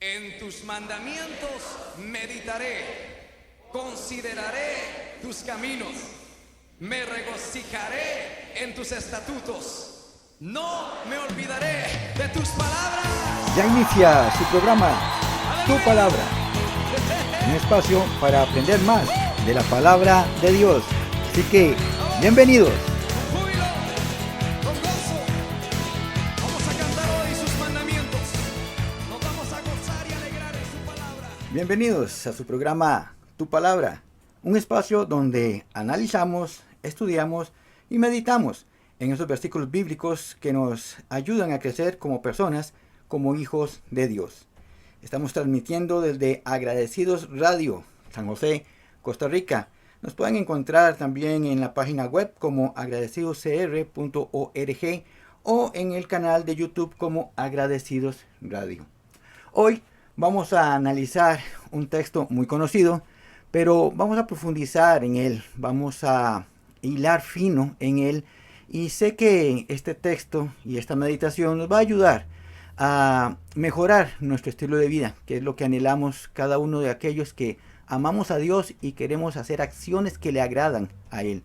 En tus mandamientos meditaré, consideraré tus caminos, me regocijaré en tus estatutos, no me olvidaré de tus palabras. Ya inicia su programa, Tu Palabra, un espacio para aprender más de la palabra de Dios. Así que, bienvenidos. Con júbilo, con gozo, vamos a cantar hoy sus mandamientos, nos vamos a gozar y alegrar en su palabra. Bienvenidos a su programa, Tu Palabra, un espacio donde analizamos, estudiamos y meditamos en esos versículos bíblicos que nos ayudan a crecer como personas, como hijos de Dios. Estamos transmitiendo desde Agradecidos Radio, San José, Costa Rica. Nos pueden encontrar también en la página web como agradecidoscr.org o en el canal de YouTube como Agradecidos Radio. Hoy vamos a analizar un texto muy conocido, pero vamos a profundizar en él, vamos a hilar fino en él, y sé que este texto y esta meditación nos va a ayudar a mejorar nuestro estilo de vida, que es lo que anhelamos cada uno de aquellos que amamos a Dios y queremos hacer acciones que le agradan a Él.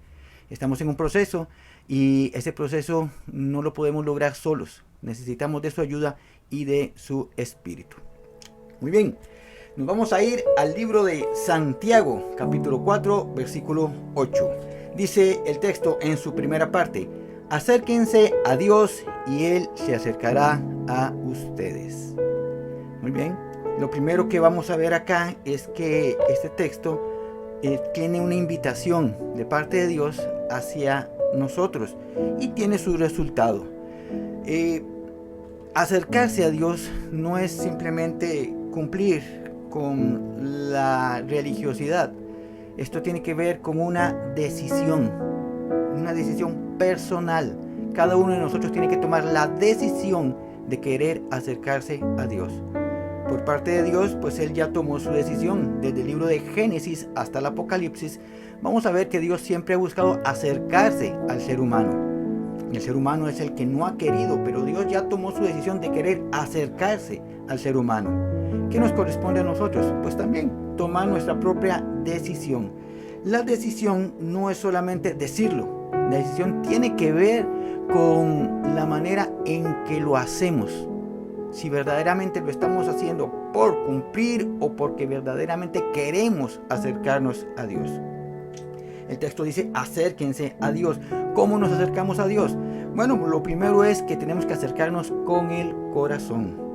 Estamos en un proceso y ese proceso no lo podemos lograr solos. Necesitamos de su ayuda y de su espíritu. Muy bien, nos vamos a ir al libro de Santiago, capítulo 4, versículo 8. Dice el texto en su primera parte: acérquense a Dios y Él se acercará a ustedes. Muy bien, lo primero que vamos a ver acá es que este texto tiene una invitación de parte de Dios hacia nosotros y tiene su resultado. Acercarse a Dios no es simplemente cumplir con la religiosidad. Esto tiene que ver con una decisión personal. Cada uno de nosotros tiene que tomar la decisión de querer acercarse a Dios. Por parte de Dios, pues Él ya tomó su decisión. Desde el libro de Génesis hasta el Apocalipsis, vamos a ver que Dios siempre ha buscado acercarse al ser humano. El ser humano es el que no ha querido, pero Dios ya tomó su decisión de querer acercarse al ser humano. ¿Qué nos corresponde a nosotros? Pues también tomar nuestra propia decisión. La decisión no es solamente decirlo. La decisión tiene que ver con la manera en que lo hacemos. Si verdaderamente lo estamos haciendo por cumplir o porque verdaderamente queremos acercarnos a Dios. El texto dice: acérquense a Dios. ¿Cómo nos acercamos a Dios? Bueno, lo primero es que tenemos que acercarnos con el corazón.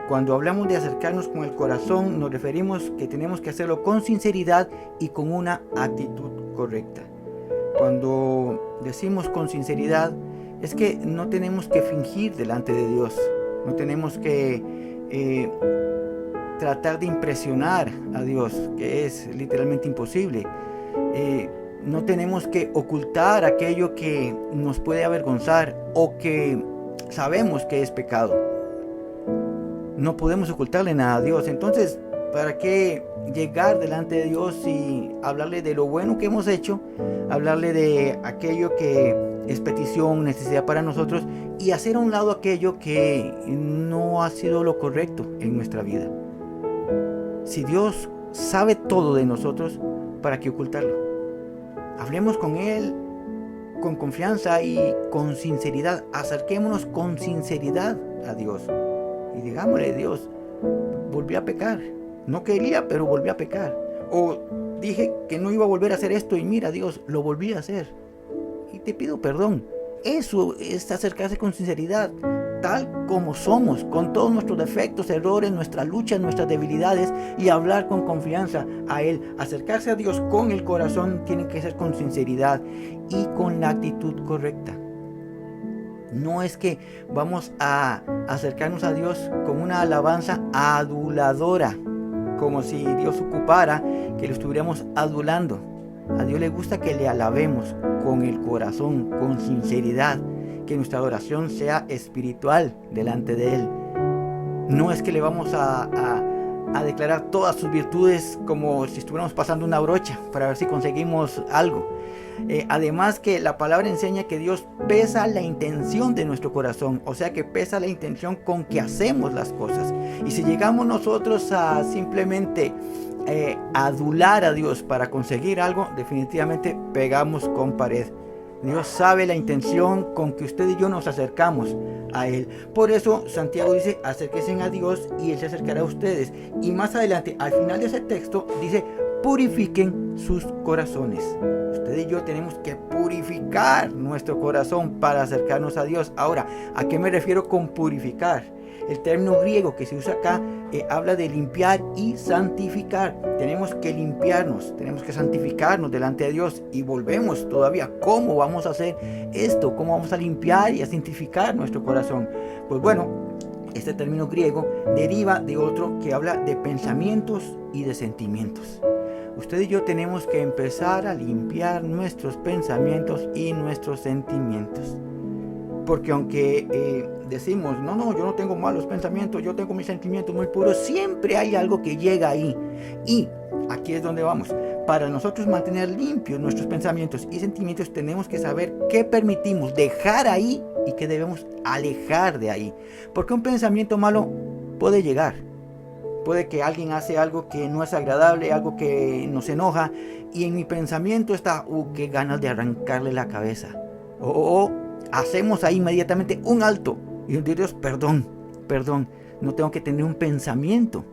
Cuando hablamos de acercarnos con el corazón, nos referimos que tenemos que hacerlo con sinceridad y con una actitud correcta. Cuando decimos con sinceridad, es que no tenemos que fingir delante de Dios. No tenemos que tratar de impresionar a Dios, que es literalmente imposible. No tenemos que ocultar aquello que nos puede avergonzar o que sabemos que es pecado. No podemos ocultarle nada a Dios. Entonces, ¿para qué llegar delante de Dios y hablarle de lo bueno que hemos hecho? Hablarle de aquello que es petición, necesidad para nosotros, y hacer a un lado aquello que no ha sido lo correcto en nuestra vida. Si Dios sabe todo de nosotros, ¿para qué ocultarlo? Hablemos con Él con confianza y con sinceridad. Acerquémonos con sinceridad a Dios y digámosle: Dios, volví a pecar. No quería, pero volví a pecar. O dije que no iba a volver a hacer esto y mira, Dios, lo volví a hacer. Y te pido perdón. Eso es acercarse con sinceridad, tal como somos, con todos nuestros defectos, errores, nuestras luchas, nuestras debilidades, y hablar con confianza a Él. Acercarse a Dios con el corazón tiene que ser con sinceridad y con la actitud correcta. No es que vamos a acercarnos a Dios con una alabanza aduladora, como si Dios ocupara que lo estuviéramos adulando. A Dios le gusta que le alabemos con el corazón, con sinceridad, que nuestra adoración sea espiritual delante de Él. No es que le vamos a declarar todas sus virtudes como si estuviéramos pasando una brocha para ver si conseguimos algo. Además que la palabra enseña que Dios pesa la intención de nuestro corazón, o sea que pesa la intención con que hacemos las cosas. Y si llegamos nosotros a simplemente adular a Dios para conseguir algo, definitivamente pegamos con pared. Dios sabe la intención con que usted y yo nos acercamos a Él. Por eso Santiago dice, acérquense a Dios y Él se acercará a ustedes. Y más adelante, al final de ese texto, dice, purifiquen sus corazones. Usted y yo tenemos que purificar nuestro corazón para acercarnos a Dios. Ahora, ¿a qué me refiero con purificar? El término griego que se usa acá habla de limpiar y santificar. Tenemos que limpiarnos, tenemos que santificarnos delante de Dios. Y volvemos todavía, ¿cómo vamos a hacer esto? ¿Cómo vamos a limpiar y a santificar nuestro corazón? Pues bueno, este término griego deriva de otro que habla de pensamientos y de sentimientos. Usted y yo tenemos que empezar a limpiar nuestros pensamientos y nuestros sentimientos. Porque aunque decimos, no, yo no tengo malos pensamientos, yo tengo mis sentimientos muy puros, siempre hay algo que llega ahí. Y aquí es donde vamos. Para nosotros mantener limpios nuestros pensamientos y sentimientos, tenemos que saber qué permitimos dejar ahí y qué debemos alejar de ahí. Porque un pensamiento malo puede llegar. Puede que alguien hace algo que no es agradable, algo que nos enoja, y en mi pensamiento está, qué ganas de arrancarle la cabeza. O hacemos ahí inmediatamente un alto y Dios, perdón, no tengo que tener un pensamiento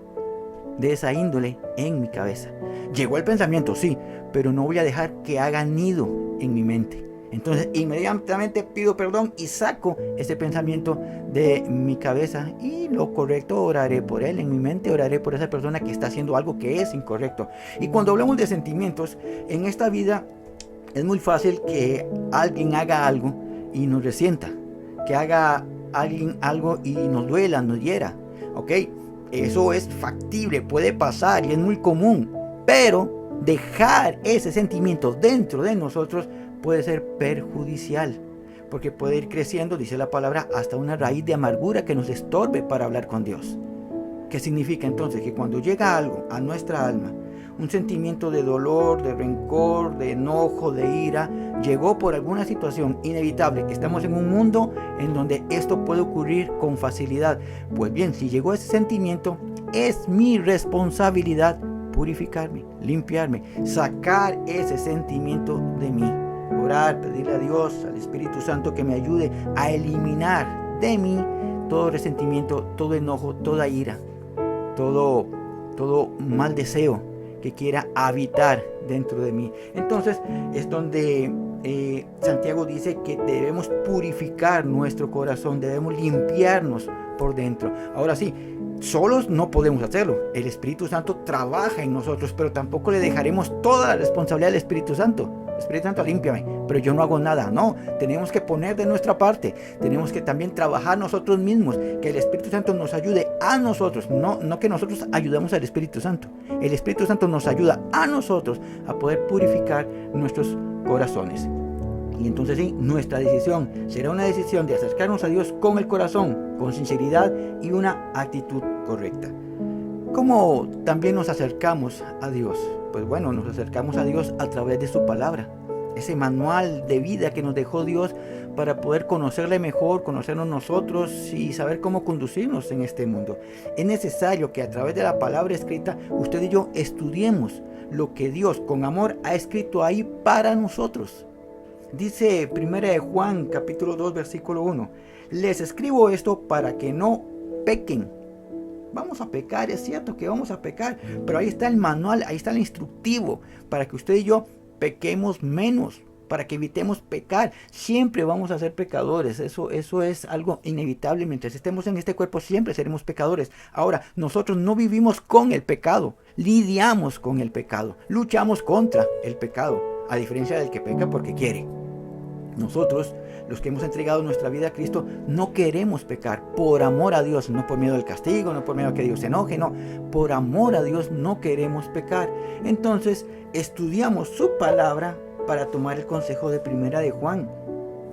de esa índole en mi cabeza. Llegó el pensamiento, sí, pero no voy a dejar que haga nido en mi mente. Entonces inmediatamente pido perdón y saco ese pensamiento de mi cabeza, y lo correcto, oraré por él en mi mente, oraré por esa persona que está haciendo algo que es incorrecto. Y cuando hablamos de sentimientos, en esta vida es muy fácil que alguien haga algo y nos resienta, que haga alguien algo y nos duela, nos hiera, ¿ok? Eso es factible, puede pasar y es muy común, pero dejar ese sentimiento dentro de nosotros puede ser perjudicial, porque puede ir creciendo, dice la palabra, hasta una raíz de amargura que nos estorbe para hablar con Dios. ¿Qué significa entonces? Que cuando llega algo a nuestra alma, un sentimiento de dolor, de rencor, de enojo, de ira, llegó por alguna situación inevitable. Estamos en un mundo en donde esto puede ocurrir con facilidad. Pues bien, si llegó ese sentimiento, es mi responsabilidad purificarme, limpiarme, sacar ese sentimiento de mí. Orar, pedirle a Dios, al Espíritu Santo, que me ayude a eliminar de mí todo resentimiento, todo enojo, toda ira, todo mal deseo que quiera habitar dentro de mí. Entonces es donde Santiago dice que debemos purificar nuestro corazón, debemos limpiarnos por dentro. Ahora sí, solos no podemos hacerlo. El Espíritu Santo trabaja en nosotros, pero tampoco le dejaremos toda la responsabilidad al Espíritu Santo. Espíritu Santo, límpiame, pero yo no hago nada. No, tenemos que poner de nuestra parte. Tenemos que también trabajar nosotros mismos, que el Espíritu Santo nos ayude a nosotros, no que nosotros ayudamos al Espíritu Santo. El Espíritu Santo nos ayuda a nosotros a poder purificar nuestros corazones. Y entonces sí, nuestra decisión será una decisión de acercarnos a Dios con el corazón, con sinceridad y una actitud correcta. ¿Cómo también nos acercamos a Dios? Pues bueno, nos acercamos a Dios a través de su palabra, ese manual de vida que nos dejó Dios para poder conocerle mejor, conocernos nosotros y saber cómo conducirnos en este mundo. Es necesario que a través de la palabra escrita usted y yo estudiemos lo que Dios con amor ha escrito ahí para nosotros. Dice 1 Juan capítulo 2 versículo 1: les escribo esto para que no pequen. Vamos a pecar, es cierto que vamos a pecar, pero ahí está el manual, ahí está el instructivo para que usted y yo pequemos menos, para que evitemos pecar. Siempre vamos a ser pecadores, eso es algo inevitable. Mientras estemos en este cuerpo siempre seremos pecadores. Ahora, nosotros no vivimos con el pecado, lidiamos con el pecado, luchamos contra el pecado, a diferencia del que peca porque quiere. Nosotros, los que hemos entregado nuestra vida a Cristo, no queremos pecar por amor a Dios, no por miedo al castigo, no por miedo a que Dios se enoje, no, por amor a Dios no queremos pecar. Entonces estudiamos su palabra para tomar el consejo de 1 de Juan.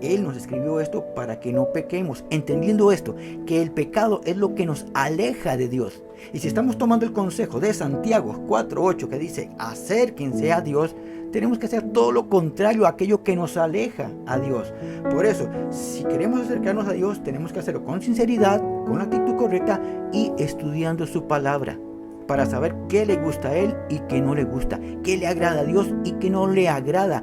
Él nos escribió esto para que no pequemos, entendiendo esto, que el pecado es lo que nos aleja de Dios. Y si estamos tomando el consejo de Santiago 4:8, que dice acérquense a Dios, tenemos que hacer todo lo contrario a aquello que nos aleja a Dios. Por eso, si queremos acercarnos a Dios, tenemos que hacerlo con sinceridad, con la actitud correcta y estudiando su palabra, para saber qué le gusta a Él y qué no le gusta, qué le agrada a Dios y qué no le agrada,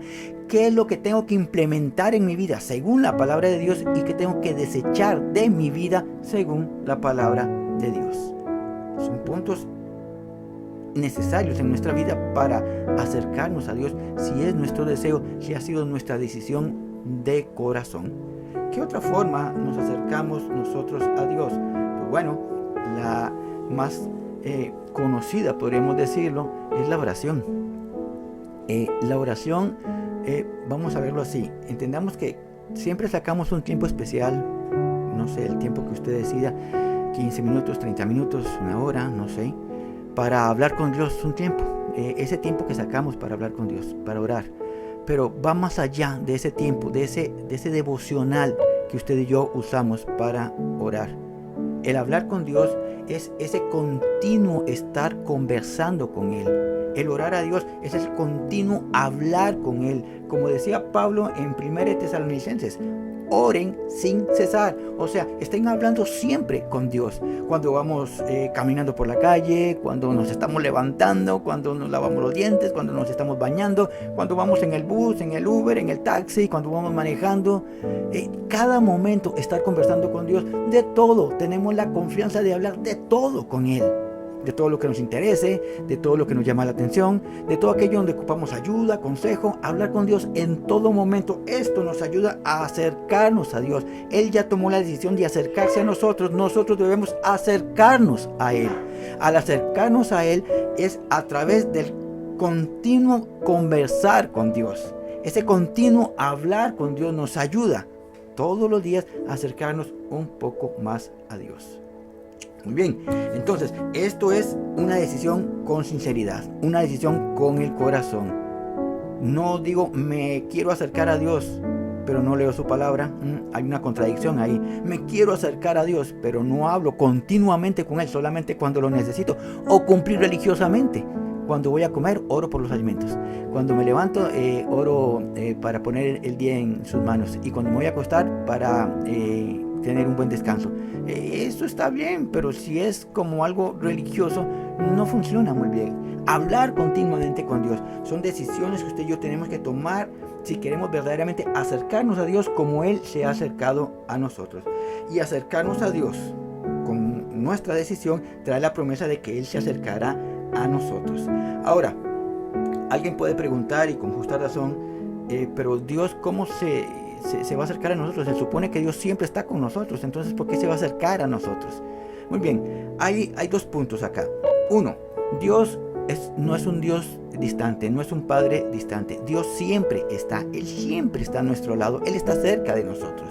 qué es lo que tengo que implementar en mi vida según la palabra de Dios y qué tengo que desechar de mi vida según la palabra de Dios. Son puntos necesarios en nuestra vida para acercarnos a Dios, si es nuestro deseo, si ha sido nuestra decisión de corazón. ¿Qué otra forma nos acercamos nosotros a Dios? Pues bueno, la más conocida, podríamos decirlo, es la oración. La oración, vamos a verlo así, entendamos que siempre sacamos un tiempo especial, no sé, el tiempo que usted decida, 15 minutos, 30 minutos, una hora, no sé, para hablar con Dios, un tiempo, ese tiempo que sacamos para hablar con Dios, para orar. Pero va más allá de ese tiempo, de ese devocional que usted y yo usamos para orar. El hablar con Dios es ese continuo estar conversando con Él. El orar a Dios es el continuo hablar con Él. Como decía Pablo en 1 Tesalonicenses, oren sin cesar. O sea, estén hablando siempre con Dios. Cuando vamos caminando por la calle, cuando nos estamos levantando, cuando nos lavamos los dientes, cuando nos estamos bañando, cuando vamos en el bus, en el Uber, en el taxi, cuando vamos manejando. Cada momento estar conversando con Dios de todo. Tenemos la confianza de hablar de todo con Él. De todo lo que nos interese, de todo lo que nos llama la atención, de todo aquello donde ocupamos ayuda, consejo, hablar con Dios en todo momento. Esto nos ayuda a acercarnos a Dios. Él ya tomó la decisión de acercarse a nosotros. Nosotros debemos acercarnos a Él. Al acercarnos a Él es a través del continuo conversar con Dios. Ese continuo hablar con Dios nos ayuda todos los días a acercarnos un poco más a Dios. Muy bien, entonces esto es una decisión con sinceridad, una decisión con el corazón. No digo me quiero acercar a Dios, pero no leo su palabra. Hay una contradicción ahí. Me quiero acercar a Dios, pero no hablo continuamente con Él, solamente cuando lo necesito, o cumplir religiosamente. Cuando voy a comer, oro por los alimentos. Cuando me levanto, oro para poner el día en sus manos. Y cuando me voy a acostar, para tener un buen descanso. Eso está bien, pero si es como algo religioso, no funciona muy bien. Hablar continuamente con Dios son decisiones que usted y yo tenemos que tomar si queremos verdaderamente acercarnos a Dios como Él se ha acercado a nosotros. Y acercarnos a Dios con nuestra decisión trae la promesa de que Él se acercará a nosotros. Ahora, alguien puede preguntar, y con justa razón, pero Dios, ¿cómo se va a acercar a nosotros? Se supone que Dios siempre está con nosotros, entonces ¿por qué se va a acercar a nosotros? Muy bien, hay dos puntos acá. Uno, Dios no es un Dios distante, no es un Padre distante. Dios siempre está, Él siempre está a nuestro lado, Él está cerca de nosotros.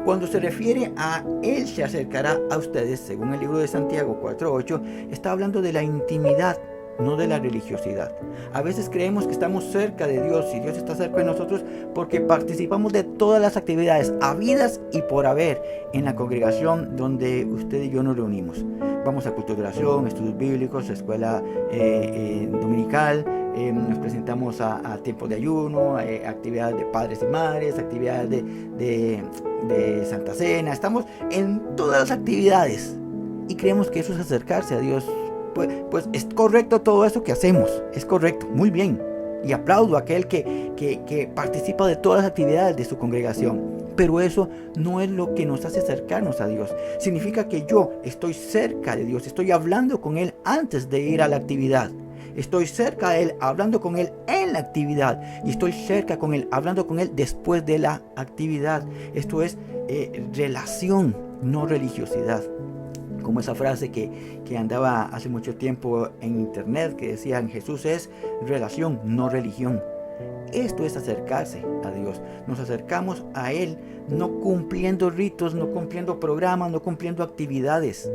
Cuando se refiere a Él se acercará a ustedes, según el libro de Santiago 4:8, está hablando de la intimidad, no de la religiosidad. A veces creemos que estamos cerca de Dios y Dios está cerca de nosotros porque participamos de todas las actividades habidas y por haber en la congregación donde usted y yo nos reunimos. Vamos a culto de oración, estudios bíblicos, escuela dominical, nos presentamos a tiempos de ayuno, actividades de padres y madres, actividades de Santa Cena. Estamos en todas las actividades y creemos que eso es acercarse a Dios. Pues es correcto todo eso que hacemos, es correcto, muy bien. Y aplaudo a aquel que participa de todas las actividades de su congregación. Pero eso no es lo que nos hace acercarnos a Dios. Significa que yo estoy cerca de Dios, estoy hablando con Él antes de ir a la actividad. Estoy cerca de Él, hablando con Él en la actividad. Y estoy cerca con Él, hablando con Él después de la actividad. Esto es relación, no religiosidad. Como esa frase que andaba hace mucho tiempo en internet, que decían: Jesús es relación, no religión. Esto es acercarse a Dios. Nos acercamos a Él no cumpliendo ritos, no cumpliendo programas, no cumpliendo actividades.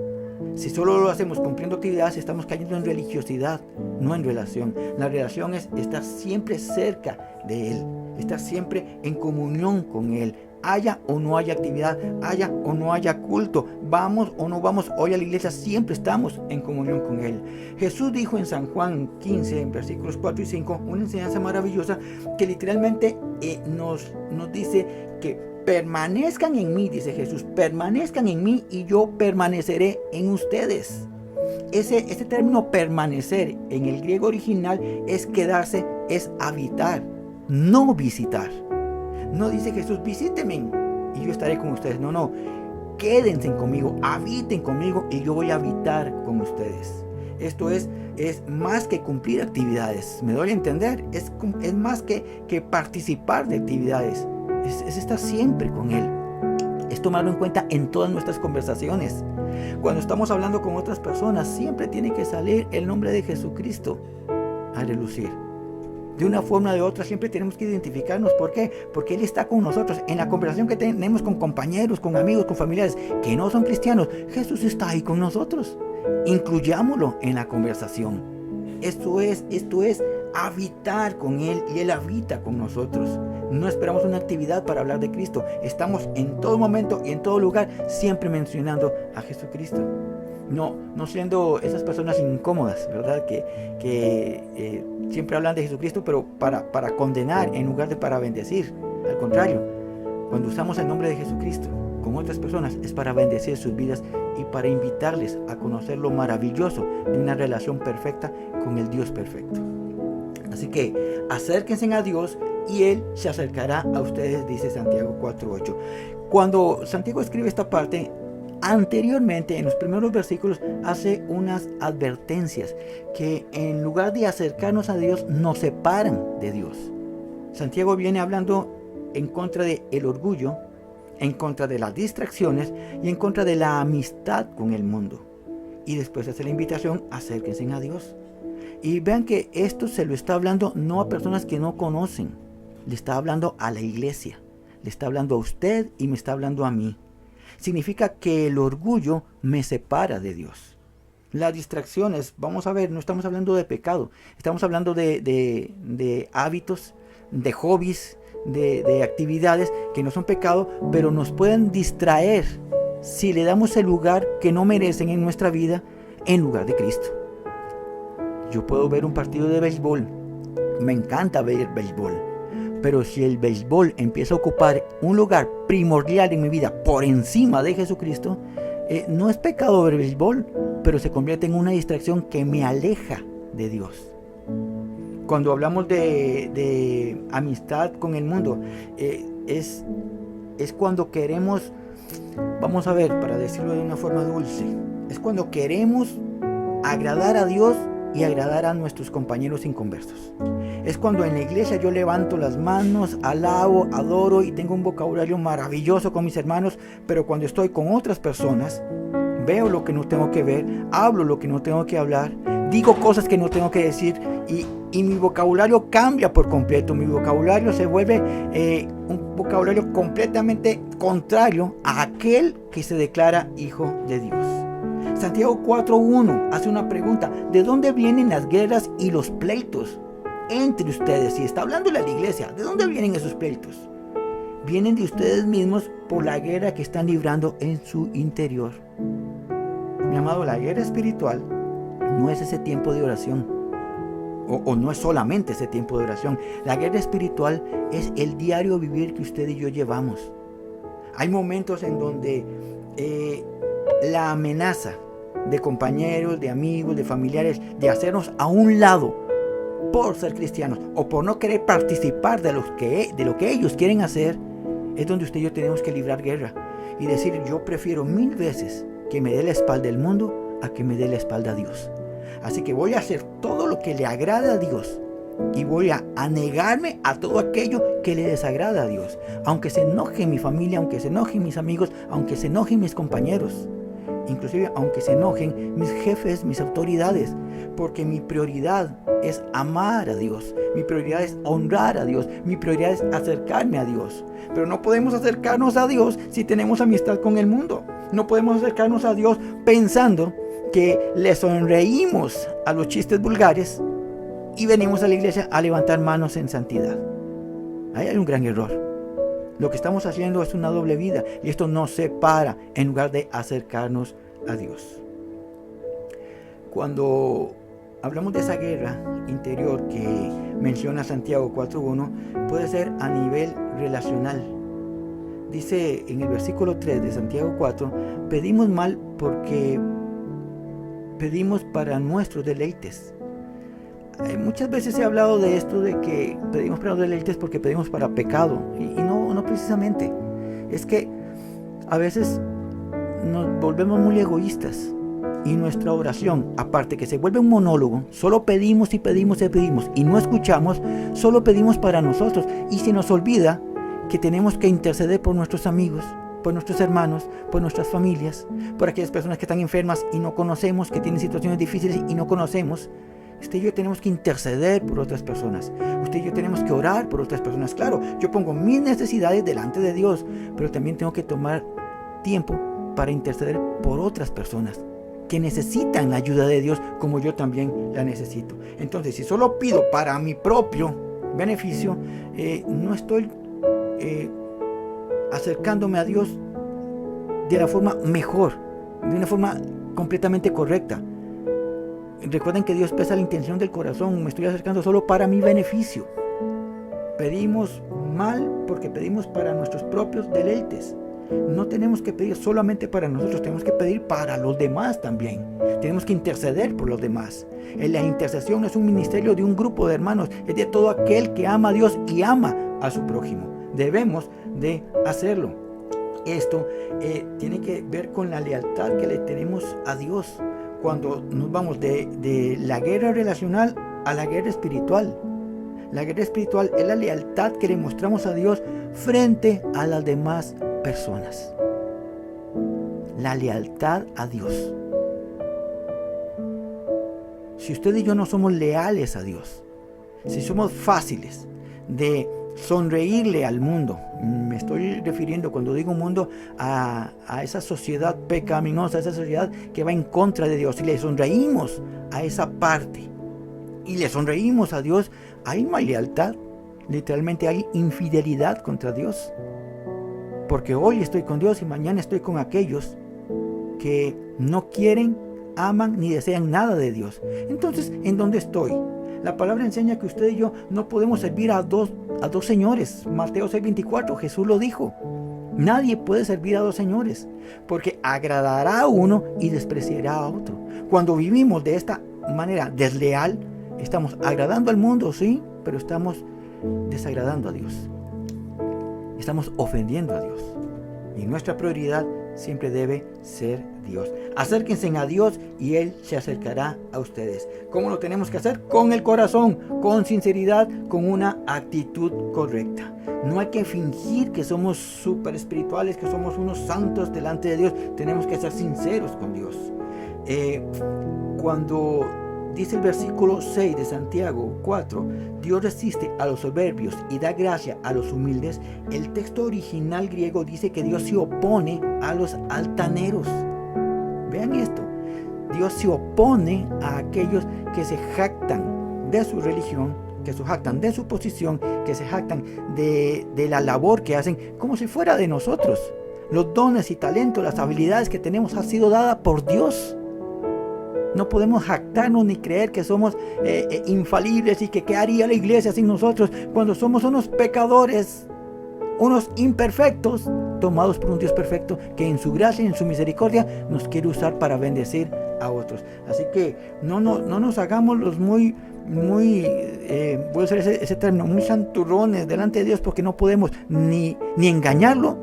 Si solo lo hacemos cumpliendo actividades, estamos cayendo en religiosidad, no en relación. La relación es estar siempre cerca de Él, estar siempre en comunión con Él, haya o no haya actividad, haya o no haya culto, vamos o no vamos hoy a la iglesia, siempre estamos en comunión con Él. Jesús dijo en San Juan 15, en versículos 4 y 5, una enseñanza maravillosa que literalmente nos dice que permanezcan en mí, dice Jesús, permanezcan en mí y yo permaneceré en ustedes. Ese término permanecer en el griego original es quedarse, es habitar, no visitar. No dice Jesús, visítenme y yo estaré con ustedes. No, quédense conmigo, habiten conmigo y yo voy a habitar con ustedes. Esto es más que cumplir actividades, me doy a entender, es más que participar de actividades, es estar siempre con Él. Es tomarlo en cuenta en todas nuestras conversaciones. Cuando estamos hablando con otras personas, siempre tiene que salir el nombre de Jesucristo a relucir. De una forma o de otra siempre tenemos que identificarnos. ¿Por qué? Porque Él está con nosotros. En la conversación que tenemos con compañeros, con amigos, con familiares que no son cristianos, Jesús está ahí con nosotros. Incluyámoslo en la conversación. Esto es habitar con Él y Él habita con nosotros. No esperamos una actividad para hablar de Cristo. Estamos en todo momento y en todo lugar siempre mencionando a Jesucristo. No siendo esas personas incómodas, ¿verdad? Que siempre hablan de Jesucristo, pero para condenar en lugar de para bendecir. Al contrario, cuando usamos el nombre de Jesucristo con otras personas es para bendecir sus vidas y para invitarles a conocer lo maravilloso de una relación perfecta con el Dios perfecto. Así que acérquense a Dios y Él se acercará a ustedes, dice Santiago 4:8. Cuando Santiago escribe esta parte, anteriormente en los primeros versículos hace unas advertencias que en lugar de acercarnos a Dios nos separan de Dios. Santiago viene hablando en contra del orgullo, en contra de las distracciones y en contra de la amistad con el mundo. Y después hace la invitación, acérquense a Dios. Y vean que esto se lo está hablando no a personas que no conocen, le está hablando a la iglesia, le está hablando a usted y me está hablando a mí. Significa que el orgullo me separa de Dios. Las distracciones, vamos a ver, no estamos hablando de pecado, estamos hablando de hábitos, de hobbies, de actividades que no son pecado, pero nos pueden distraer si le damos el lugar que no merecen en nuestra vida en lugar de Cristo. Yo puedo ver un partido de béisbol, me encanta ver béisbol, pero si el béisbol empieza a ocupar un lugar primordial en mi vida por encima de Jesucristo, no es pecado ver béisbol, pero se convierte en una distracción que me aleja de Dios. Cuando hablamos de amistad con el mundo, es cuando queremos, vamos a ver, para decirlo de una forma dulce, es cuando queremos agradar a Dios y agradar a nuestros compañeros inconversos. Es cuando en la iglesia yo levanto las manos, alabo, adoro y tengo un vocabulario maravilloso con mis hermanos, pero cuando estoy con otras personas, veo lo que no tengo que ver, hablo lo que no tengo que hablar, digo cosas que no tengo que decir y mi vocabulario cambia por completo. Mi vocabulario se vuelve un vocabulario completamente contrario a aquel que se declara hijo de Dios. Santiago 4:1 hace una pregunta: ¿de dónde vienen las guerras y los pleitos entre ustedes? Si está hablando de la iglesia, ¿de dónde vienen esos pleitos? Vienen de ustedes mismos por la guerra que están librando en su interior. Mi amado, la guerra espiritual no es ese tiempo de oración, o no es solamente ese tiempo de oración. La guerra espiritual es el diario vivir que usted y yo llevamos. Hay momentos en donde la amenaza de compañeros, de amigos, de familiares, de hacernos a un lado por ser cristianos o por no querer participar de lo que ellos quieren hacer, es donde usted y yo tenemos que librar guerra y decir: yo prefiero 1000 veces que me dé la espalda el mundo a que me dé la espalda a Dios. Así que voy a hacer todo lo que le agrada a Dios y voy a negarme a todo aquello que le desagrada a Dios, aunque se enoje mi familia, aunque se enojen mis amigos, aunque se enojen mis compañeros, inclusive aunque se enojen mis jefes, mis autoridades, porque mi prioridad es amar a Dios, mi prioridad es honrar a Dios, mi prioridad es acercarme a Dios. Pero no podemos acercarnos a Dios si tenemos amistad con el mundo. No podemos acercarnos a Dios pensando que le sonreímos a los chistes vulgares y venimos a la iglesia a levantar manos en santidad. Ahí hay un gran error. Lo que estamos haciendo es una doble vida y esto nos separa en lugar de acercarnos a Dios. Cuando hablamos de esa guerra interior que menciona Santiago 4.1, puede ser a nivel relacional. Dice en el versículo 3 de Santiago 4, pedimos mal porque pedimos para nuestros deleites. Muchas veces he hablado de esto, de que pedimos para los deleites porque pedimos para pecado, y no precisamente. Es que a veces nos volvemos muy egoístas y nuestra oración, aparte que se vuelve un monólogo, solo pedimos y pedimos y pedimos y no escuchamos, solo pedimos para nosotros y se nos olvida que tenemos que interceder por nuestros amigos, por nuestros hermanos, por nuestras familias, por aquellas personas que están enfermas y no conocemos, que tienen situaciones difíciles y no conocemos. Usted y yo tenemos que interceder por otras personas. Usted y yo tenemos que orar por otras personas. Claro, yo pongo mis necesidades delante de Dios, pero también tengo que tomar tiempo para interceder por otras personas que necesitan la ayuda de Dios como yo también la necesito. Entonces, si solo pido para mi propio beneficio, no estoy acercándome a Dios de la forma mejor, de una forma completamente correcta. Recuerden que Dios pesa la intención del corazón. Me estoy acercando solo para mi beneficio. Pedimos mal porque pedimos para nuestros propios deleites. No tenemos que pedir solamente para nosotros, tenemos que pedir para los demás también. Tenemos que interceder por los demás. La intercesión no es un ministerio de un grupo de hermanos, es de todo aquel que ama a Dios y ama a su prójimo. Debemos de hacerlo. Esto tiene que ver con la lealtad que le tenemos a Dios cuando nos vamos de la guerra relacional a la guerra espiritual. La guerra espiritual es la lealtad que le mostramos a Dios frente a las demás personas. La lealtad a Dios. Si usted y yo no somos leales a Dios, si somos fáciles de sonreírle al mundo, me estoy refiriendo cuando digo mundo a esa sociedad pecaminosa, a esa sociedad que va en contra de Dios, y le sonreímos a esa parte y le sonreímos a Dios, ahí no hay lealtad, literalmente hay infidelidad contra Dios, porque hoy estoy con Dios y mañana estoy con aquellos que no quieren, aman ni desean nada de Dios. Entonces, ¿en dónde estoy? La palabra enseña que usted y yo no podemos servir a dos señores. Mateo 6:24, Jesús lo dijo. Nadie puede servir a dos señores, porque agradará a uno y despreciará a otro. Cuando vivimos de esta manera desleal, estamos agradando al mundo, sí, pero estamos desagradando a Dios. Estamos ofendiendo a Dios. Y nuestra prioridad siempre debe ser Dios. Acérquense a Dios y Él se acercará a ustedes. ¿Cómo lo tenemos que hacer? Con el corazón, con sinceridad, con una actitud correcta. No hay que fingir que somos súper espirituales, que somos unos santos delante de Dios. Tenemos que ser sinceros con Dios. Cuando dice el versículo 6 de Santiago 4, Dios resiste a los soberbios y da gracia a los humildes, el texto original griego dice que Dios se opone a los altaneros. Vean esto, Dios se opone a aquellos que se jactan de su religión, que se jactan de su posición, que se jactan de la labor que hacen como si fuera de nosotros. Los dones y talentos, las habilidades que tenemos han sido dadas por Dios. No podemos jactarnos ni creer que somos infalibles y que qué haría la iglesia sin nosotros cuando somos unos pecadores, unos imperfectos, tomados por un Dios perfecto que en su gracia y en su misericordia nos quiere usar para bendecir a otros. Así que no nos hagamos los muy voy a usar ese término, muy santurrones delante de Dios, porque no podemos ni engañarlo,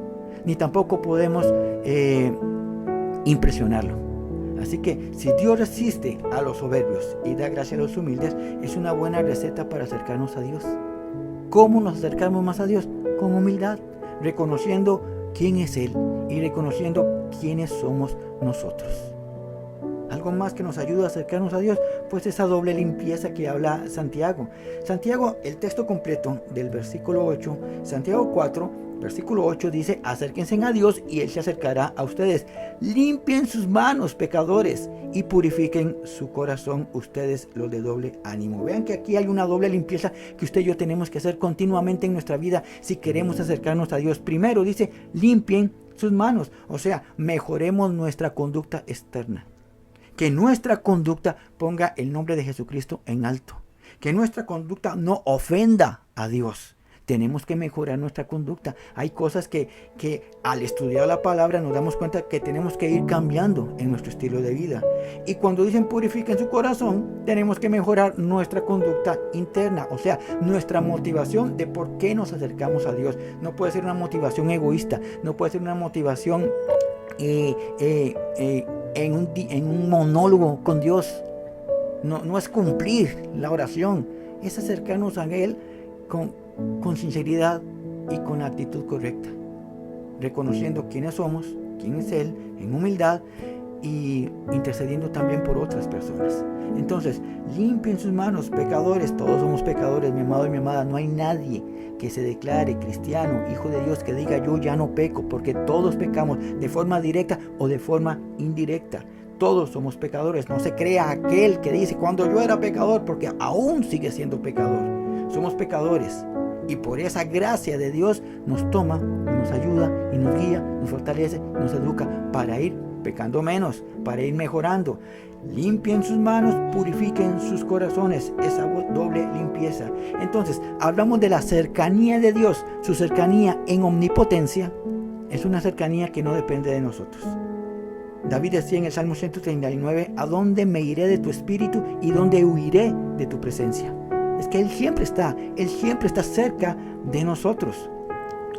ni tampoco podemos impresionarlo. Así que si Dios resiste a los soberbios y da gracia a los humildes, es una buena receta para acercarnos a Dios. ¿Cómo nos acercamos más a Dios? Con humildad, reconociendo quién es Él y reconociendo quiénes somos nosotros. Algo más que nos ayuda a acercarnos a Dios, pues esa doble limpieza que habla Santiago. Santiago, el texto completo del versículo 8, Santiago 4, Versículo 8 dice, acérquense a Dios y Él se acercará a ustedes. Limpien sus manos, pecadores, y purifiquen su corazón, ustedes los de doble ánimo. Vean que aquí hay una doble limpieza que usted y yo tenemos que hacer continuamente en nuestra vida si queremos acercarnos a Dios. Primero dice, limpien sus manos, o sea, mejoremos nuestra conducta externa. Que nuestra conducta ponga el nombre de Jesucristo en alto. Que nuestra conducta no ofenda a Dios. Tenemos que mejorar nuestra conducta. Hay cosas que al estudiar la palabra nos damos cuenta que tenemos que ir cambiando en nuestro estilo de vida. Y cuando dicen purifiquen su corazón, tenemos que mejorar nuestra conducta interna. O sea, nuestra motivación de por qué nos acercamos a Dios. No puede ser una motivación egoísta. No puede ser una motivación en un monólogo con Dios. No es cumplir la oración. Es acercarnos a Él con sinceridad y con la actitud correcta, reconociendo quiénes somos, quién es Él, en humildad y intercediendo también por otras personas. Entonces, limpien sus manos, pecadores. Todos somos pecadores, mi amado y mi amada. No hay nadie que se declare cristiano, hijo de Dios, que diga yo ya no peco, porque todos pecamos de forma directa o de forma indirecta. Todos somos pecadores. No se crea aquel que dice cuando yo era pecador, porque aún sigue siendo pecador. Somos pecadores. Y por esa gracia de Dios nos toma, nos ayuda y nos guía, nos fortalece, nos educa para ir pecando menos, para ir mejorando. Limpien sus manos, purifiquen sus corazones, esa doble limpieza. Entonces, hablamos de la cercanía de Dios. Su cercanía en omnipotencia es una cercanía que no depende de nosotros. David decía en el Salmo 139, ¿a dónde me iré de tu espíritu y dónde huiré de tu presencia? Es que Él siempre está cerca de nosotros.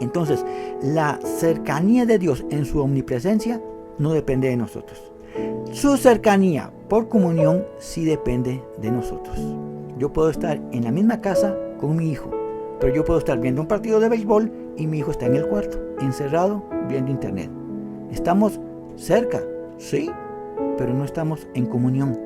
Entonces, la cercanía de Dios en su omnipresencia no depende de nosotros. Su cercanía por comunión sí depende de nosotros. Yo puedo estar en la misma casa con mi hijo, pero yo puedo estar viendo un partido de béisbol y mi hijo está en el cuarto, encerrado, viendo internet. Estamos cerca, sí, pero no estamos en comunión.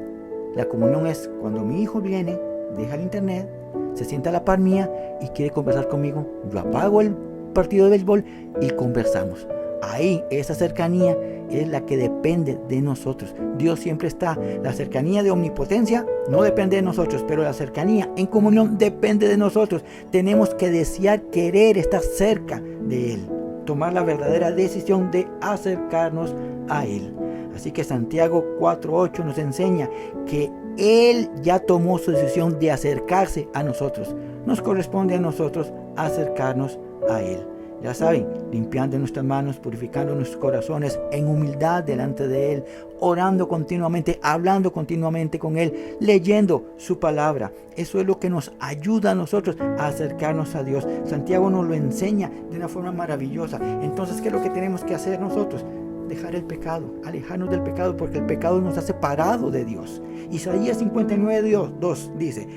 La comunión es cuando mi hijo viene, deja el internet, se sienta a la par mía y quiere conversar conmigo. Yo apago el partido de béisbol y conversamos. Ahí esa cercanía es la que depende de nosotros. Dios siempre está. La cercanía de omnipotencia no depende de nosotros, pero la cercanía en comunión depende de nosotros. Tenemos que desear, querer estar cerca de Él. Tomar la verdadera decisión de acercarnos a Él. Así que Santiago 4:8 nos enseña que Él ya tomó su decisión de acercarse a nosotros. Nos corresponde a nosotros acercarnos a Él. Ya saben, limpiando nuestras manos, purificando nuestros corazones en humildad delante de Él, orando continuamente, hablando continuamente con Él, leyendo su palabra. Eso es lo que nos ayuda a nosotros a acercarnos a Dios. Santiago nos lo enseña de una forma maravillosa. Entonces, ¿qué es lo que tenemos que hacer nosotros? Dejar el pecado, alejarnos del pecado, porque el pecado nos ha separado de Dios. Isaías 59:2 dice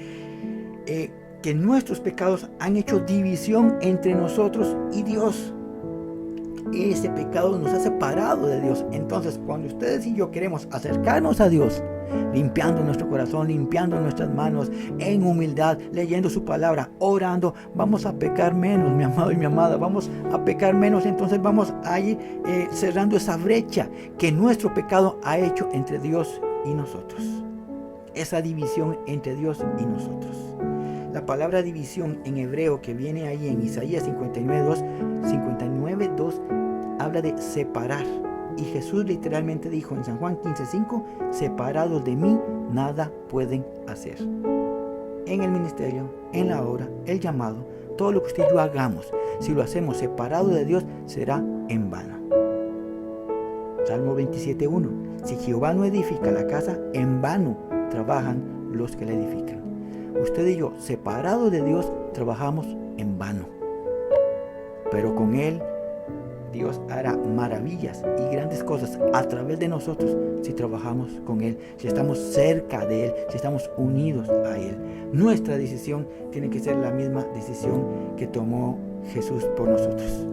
que nuestros pecados han hecho división entre nosotros y Dios. Ese pecado nos ha separado de Dios. Entonces, cuando ustedes y yo queremos acercarnos a Dios, limpiando nuestro corazón, limpiando nuestras manos en humildad, leyendo su palabra, orando, vamos a pecar menos, mi amado y mi amada. Vamos a pecar menos. Entonces vamos a ir cerrando esa brecha que nuestro pecado ha hecho entre Dios y nosotros. Esa división entre Dios y nosotros. La palabra división en hebreo que viene ahí en Isaías 59:2 habla de separar. Y Jesús literalmente dijo en San Juan 15:5, separados de mí nada pueden hacer. En el ministerio, en la obra, el llamado, todo lo que usted y yo hagamos, si lo hacemos separado de Dios, será en vano. Salmo 27:1, si Jehová no edifica la casa, en vano trabajan los que la edifican. Usted y yo, separados de Dios, trabajamos en vano. Pero con Él, Dios hará maravillas y grandes cosas a través de nosotros si trabajamos con Él, si estamos cerca de Él, si estamos unidos a Él. Nuestra decisión tiene que ser la misma decisión que tomó Jesús por nosotros.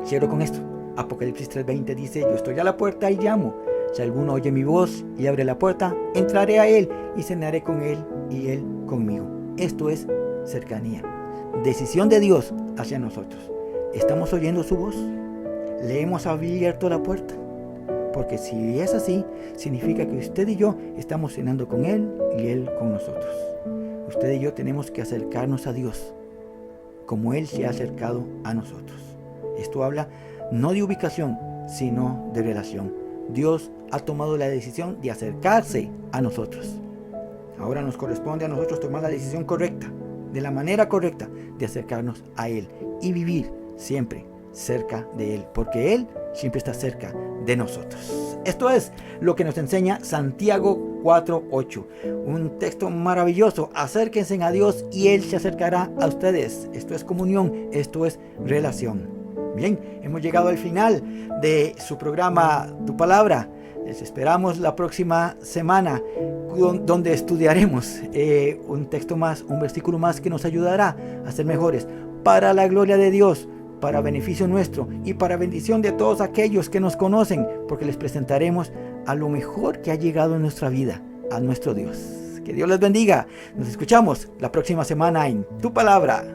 Cierro con esto. Apocalipsis 3:20 dice, yo estoy a la puerta y llamo. Si alguno oye mi voz y abre la puerta, entraré a Él y cenaré con Él y Él conmigo. Esto es cercanía. Decisión de Dios hacia nosotros. ¿Estamos oyendo su voz? ¿Le hemos abierto la puerta? Porque si es así, significa que usted y yo estamos cenando con Él y Él con nosotros. Usted y yo tenemos que acercarnos a Dios como Él se ha acercado a nosotros. Esto habla no de ubicación, sino de relación. Dios ha tomado la decisión de acercarse a nosotros. Ahora nos corresponde a nosotros tomar la decisión correcta, de la manera correcta, de acercarnos a Él y vivir siempre cerca de Él, porque Él siempre está cerca de nosotros. Esto es lo que nos enseña Santiago 4:8, un texto maravilloso. Acérquense a Dios y Él se acercará a ustedes. Esto es comunión, esto es relación. Bien, hemos llegado al final de su programa Tu Palabra. Les esperamos la próxima semana, donde estudiaremos un texto más, un versículo más que nos ayudará a ser mejores para la gloria de Dios, para beneficio nuestro y para bendición de todos aquellos que nos conocen, porque les presentaremos a lo mejor que ha llegado en nuestra vida, a nuestro Dios. Que Dios les bendiga. Nos escuchamos la próxima semana en Tu Palabra.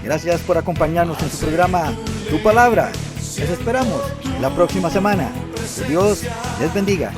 Gracias por acompañarnos en su programa Tu Palabra. Les esperamos la próxima semana. Que Dios les bendiga.